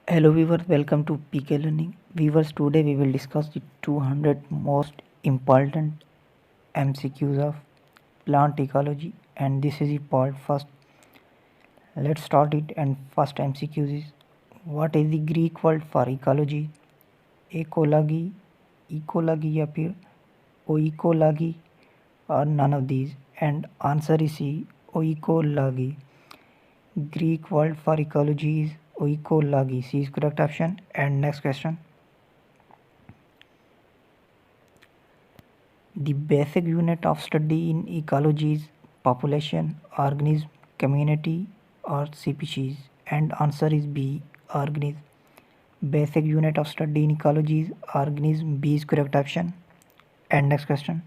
Hello viewers, welcome to PK Learning. Viewers, today we will discuss the 200 most important MCQs of plant ecology, and this is the part first. Let's start it. And first MCQ is, what is the Greek word for ecology? Ecology, ecology या फिर oikology or none of these? And answer is C, oikology. Greek word for ecology is oikology. C is correct option. And next question. The basic unit of study in ecology is population, organism, community or species, and answer is B, organism. Basic unit of study in ecology is organism. B is correct option. And next question.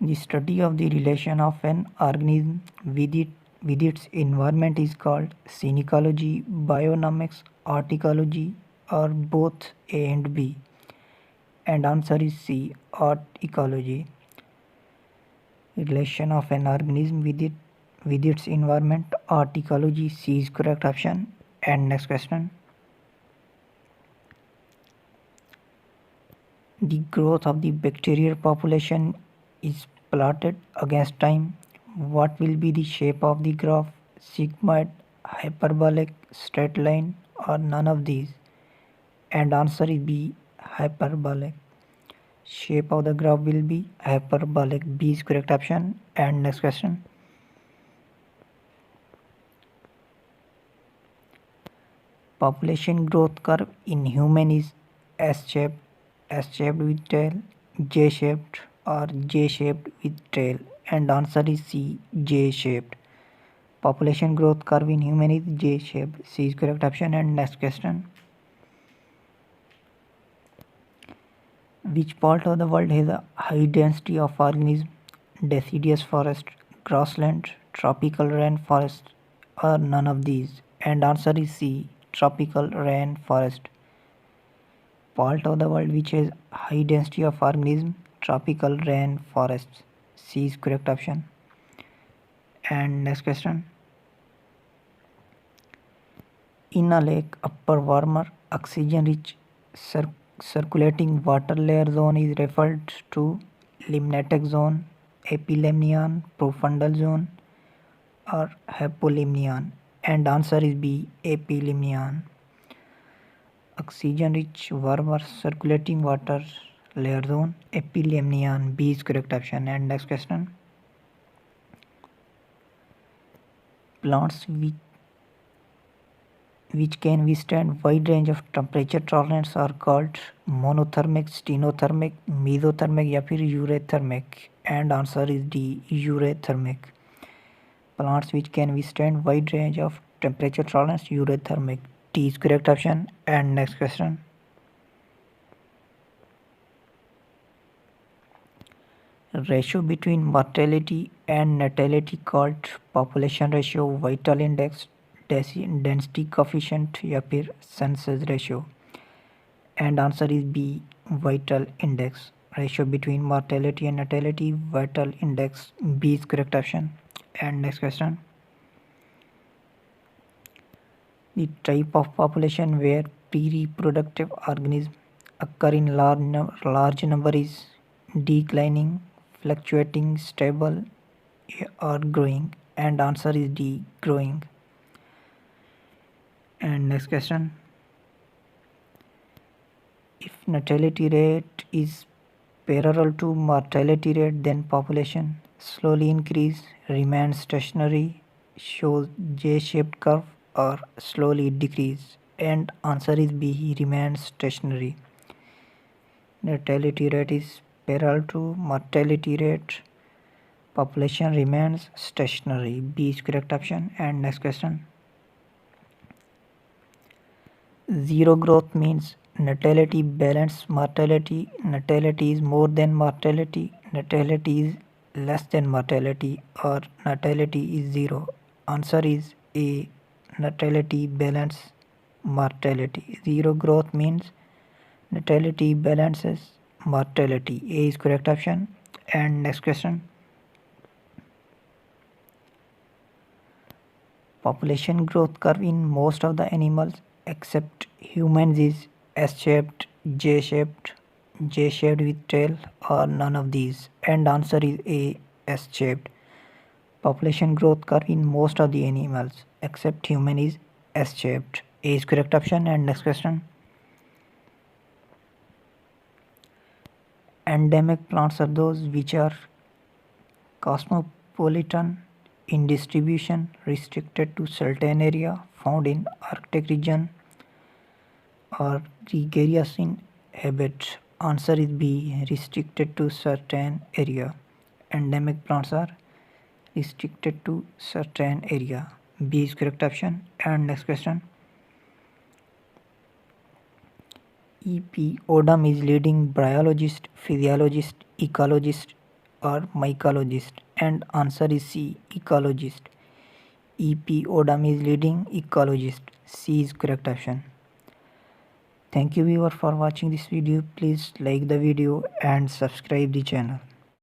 The study of the relation of an organism with its environment is called synecology, bionomics, articology, or both A and B. And answer is C, art ecology. Relation of an organism with its environment, art ecology. C is correct option. And next question. The growth of the bacterial population is plotted against time. What will be the shape of the graph? Sigmoid, hyperbolic, straight line, or none of these? And answer is B, hyperbolic. Shape of the graph will be hyperbolic. B is correct option. And next question. Population growth curve in human is S-shaped, S-shaped with tail, J-shaped or J-shaped with tail, and answer is C, J-shaped. Population growth curve in human is J-shaped. C is correct option. And next question. Which part of the world has a high density of organisms? Deciduous forest, grassland, tropical rainforest, or none of these? And answer is C, tropical rainforest. Part of the world which has high density of organisms, tropical rainforests. C is correct option. And next question. In a lake, upper warmer, oxygen-rich circulating water layer zone is referred to limnatic zone, epilimnion, profundal zone, or hypolimnion. And answer is B, epilimnion. Oxygen-rich warmer circulating water layer zone, epilimnion. B is correct option. And next question. Plants which can withstand wide range of temperature tolerance are called monothermic, stenothermic, mesothermic या फिर eurythermic. And answer is D, eurythermic. Plants which can withstand wide range of temperature tolerance, eurythermic. D is correct option. And next question. Ratio between mortality and natality called population ratio, vital index, density coefficient या फिर census ratio. And answer is B, vital index. Ratio between mortality and natality, vital index. B is correct option. And next question. The type of population where pre-reproductive organisms occur in large number is declining, fluctuating, stable, or growing. And answer is D, growing. And next question. If natality rate is parallel to mortality rate, then population slowly increase, remains stationary, shows J-shaped curve, or slowly decrease. And answer is B, remains stationary. Natality rate is parallel to mortality rate, population remains stationary. B is correct option. And next question. Zero growth means natality balance mortality, natality is more than mortality, natality is less than mortality, or natality is zero. Answer is A, natality balance mortality. Zero growth means natality balances mortality. A is correct option. And next question. Population growth curve in most of the animals except humans is S-shaped, J-shaped, J-shaped with tail, or none of these. And answer is A, S-shaped. Population growth curve in most of the animals except human is S-shaped. A is correct option. And next question. Endemic plants are those which are cosmopolitan in distribution, restricted to certain area, found in Arctic region, or gregarious in habit. Answer is B, restricted to certain area. Endemic plants are restricted to certain area. B is correct option. And next question. E.P. Odum is leading biologist, physiologist, ecologist, or mycologist. And answer is C, ecologist. E.P. Odum is leading ecologist. C is correct option. Thank you viewer for watching this video. Please like the video and subscribe the channel.